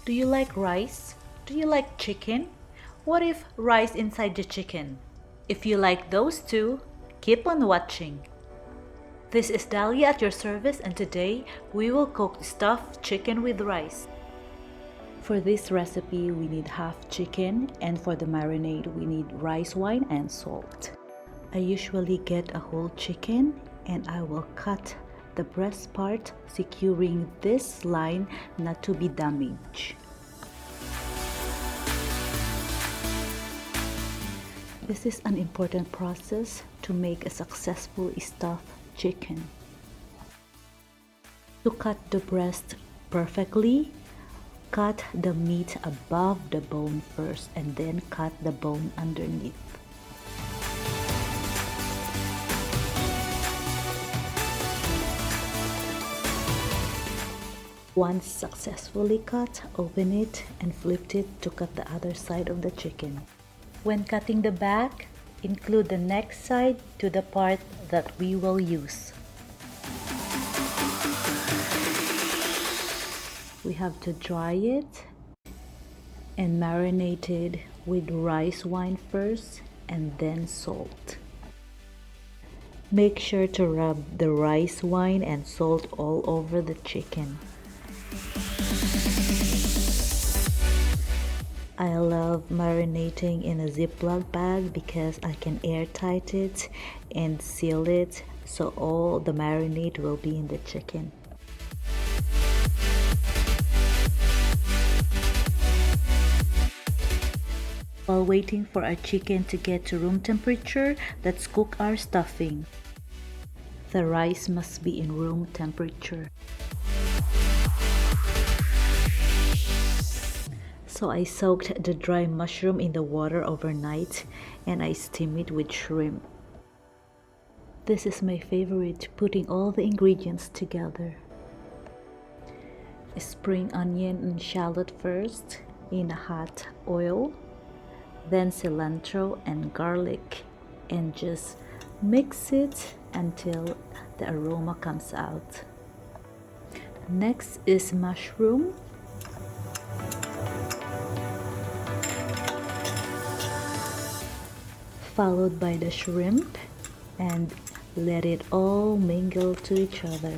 Do you like rice? Do you like chicken? What if rice inside the chicken? If you like those two, keep on watching. This is Dahlia at your service, and today we will cook stuffed chicken with rice. For this recipe, we need half chicken, and for the marinade, we need rice wine and salt. I usually get a whole chicken and I will cut the breast part, securing this line not to be damaged. This is an important process to make a successful stuffed chicken. To cut the breast perfectly, cut the meat above the bone first and then cut the bone underneath. Once successfully cut, open it and flip it to cut the other side of the chicken. When cutting the back, include the neck side to the part that we will use. We have to dry it and marinate it with rice wine first and then salt. Make sure to rub the rice wine and salt all over the chicken. I love marinating in a Ziploc bag because I can airtight it and seal it so all the marinade will be in the chicken. While waiting for our chicken to get to room temperature, let's cook our stuffing. The rice must be in room temperature. So I soaked the dry mushroom in the water overnight and I steam it with shrimp. This is my favorite, putting all the ingredients together. Spring onion and shallot first in hot oil, then cilantro and garlic, and just mix it until the aroma comes out. Next is mushroom. Followed by the shrimp, and let it all mingle to each other.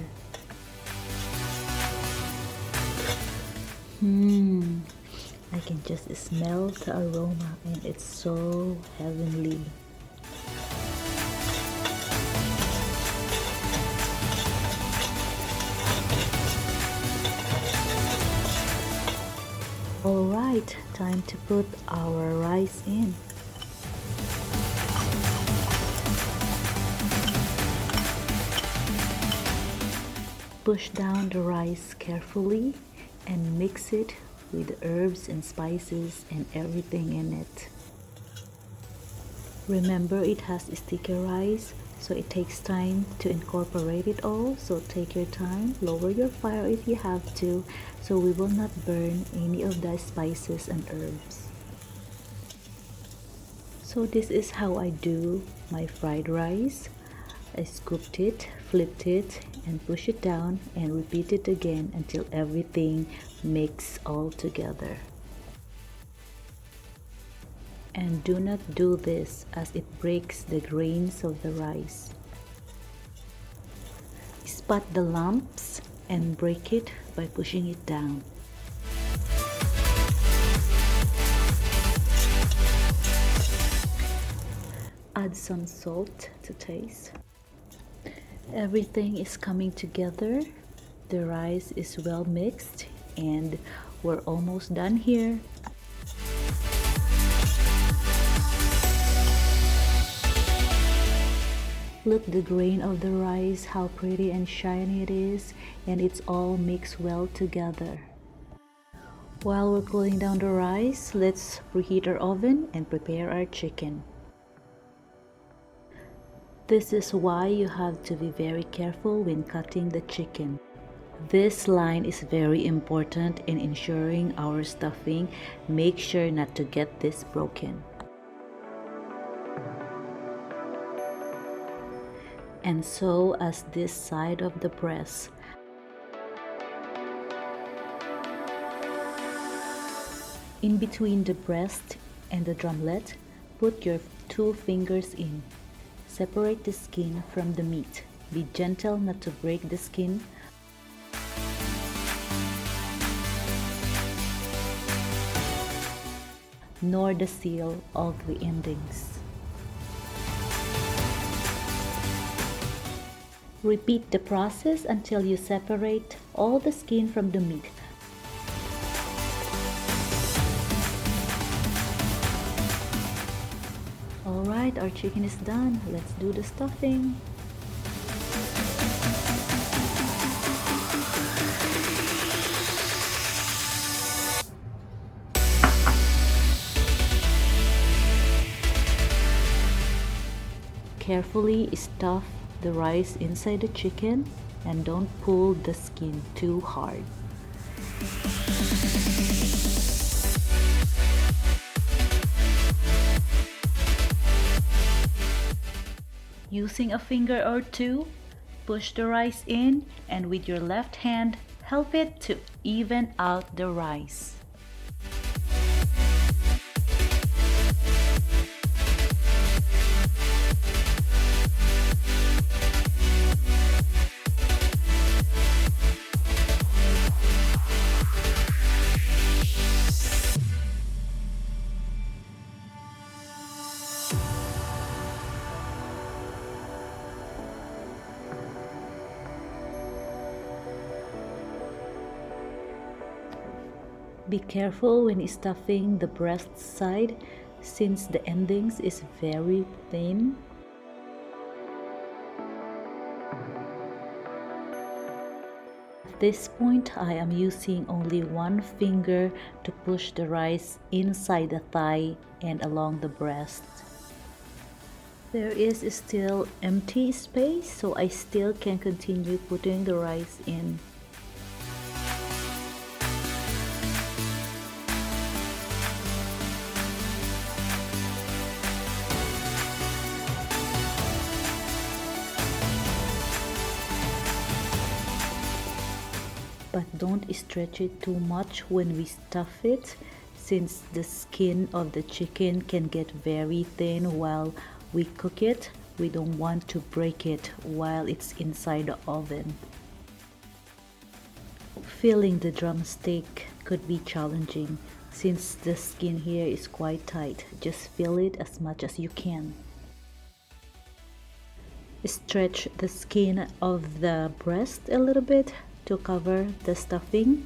I can just smell the aroma and it's so heavenly. Alright, time to put our rice in. Push down the rice carefully and mix it with the herbs and spices and everything in it. Remember, it has sticky rice, so it takes time to incorporate it all, so take your time, lower your fire if you have to, so we will not burn any of the spices and herbs. So this is how I do my fried rice. I scooped it, flipped it, and push it down and repeat it again until everything mixes all together. And do not do this as it breaks the grains of the rice. Spot the lumps and break it by pushing it down. Add some salt to taste. Everything is coming together. The rice is well mixed and we're almost done here. Look the grain of the rice, how pretty and shiny it is, and it's all mixed well together. While we're cooling down the rice, let's preheat our oven and prepare our chicken. This is why you have to be very careful when cutting the chicken. This line is very important in ensuring our stuffing. Make sure not to get this broken. And so as this side of the breast. In between the breast and the drumlet, put your 2 fingers in. Separate the skin from the meat. Be gentle not to break the skin. Nor the seal of the endings. Repeat the process until you separate all the skin from the meat. Alright, our chicken is done. Let's do the stuffing. Carefully stuff the rice inside the chicken and don't pull the skin too hard. Using a finger or two, push the rice in and with your left hand, help it to even out the rice. Be careful when stuffing the breast side since the endings is very thin. At this point, I am using only 1 finger to push the rice inside the thigh and along the breast. There is still empty space, so I still can continue putting the rice in. But don't stretch it too much when we stuff it, since the skin of the chicken can get very thin while we cook it. We don't want to break it while it's inside the oven. Filling the drumstick could be challenging since the skin here is quite tight. Just fill it as much as you can. Stretch the skin of the breast a little bit to cover the stuffing.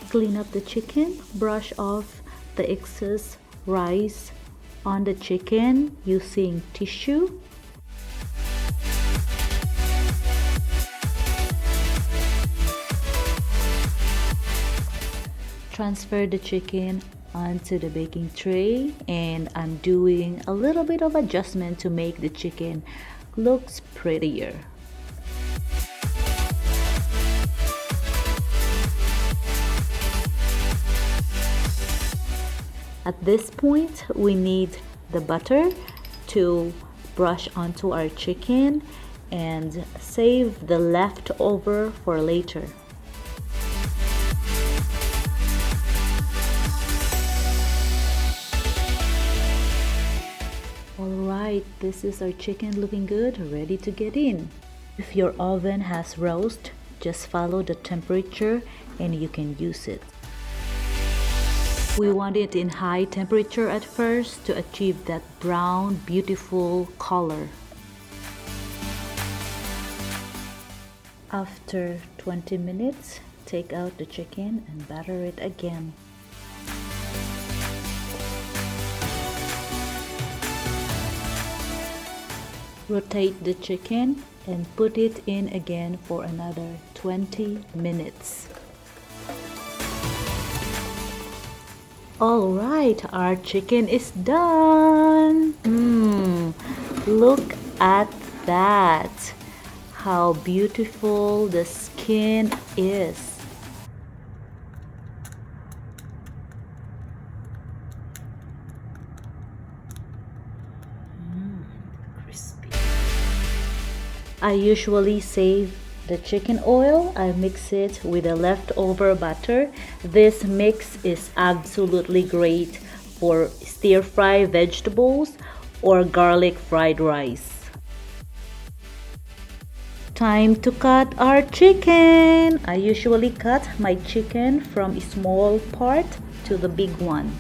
Clean up the chicken, brush off the excess rice on the chicken using tissue. Transfer the chicken onto the baking tray, and I'm doing a little bit of adjustment to make the chicken looks prettier. At this point, we need the butter to brush onto our chicken and save the leftover for later. Alright, this is our chicken looking good, ready to get in. If your oven has roast, just follow the temperature and you can use it. We want it in high temperature at first to achieve that brown, beautiful color. After 20 minutes, take out the chicken and batter it again. Rotate the chicken and put it in again for another 20 minutes. Alright, our chicken is done. Look at that. How beautiful the skin is. I usually save the chicken oil, I mix it with the leftover butter. This mix is absolutely great for stir-fry vegetables or garlic fried rice. Time to cut our chicken. I usually cut my chicken from a small part to the big one.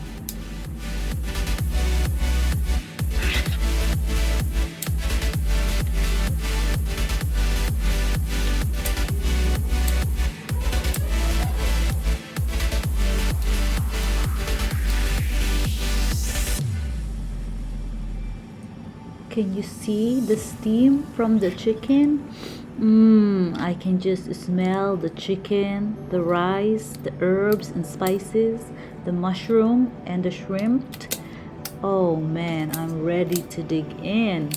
Can you see the steam from the chicken? I can just smell the chicken, the rice, the herbs and spices, the mushroom and the shrimp. Oh man, I'm ready to dig in.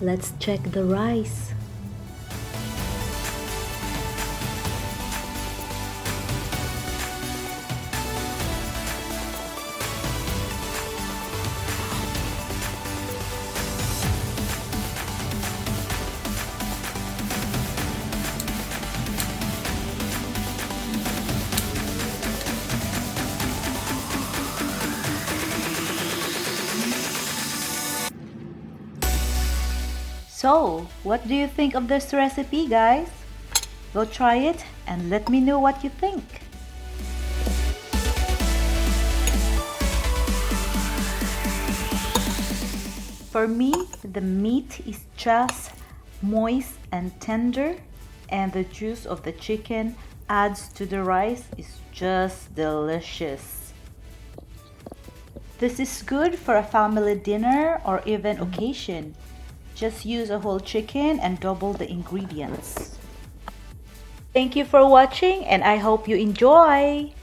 Let's check the rice. So, what do you think of this recipe, guys? Go try it and let me know what you think. For me, the meat is just moist and tender, and the juice of the chicken adds to the rice is just delicious. This is good for a family dinner or even occasion. Just use a whole chicken and double the ingredients. Thank you for watching and I hope you enjoy.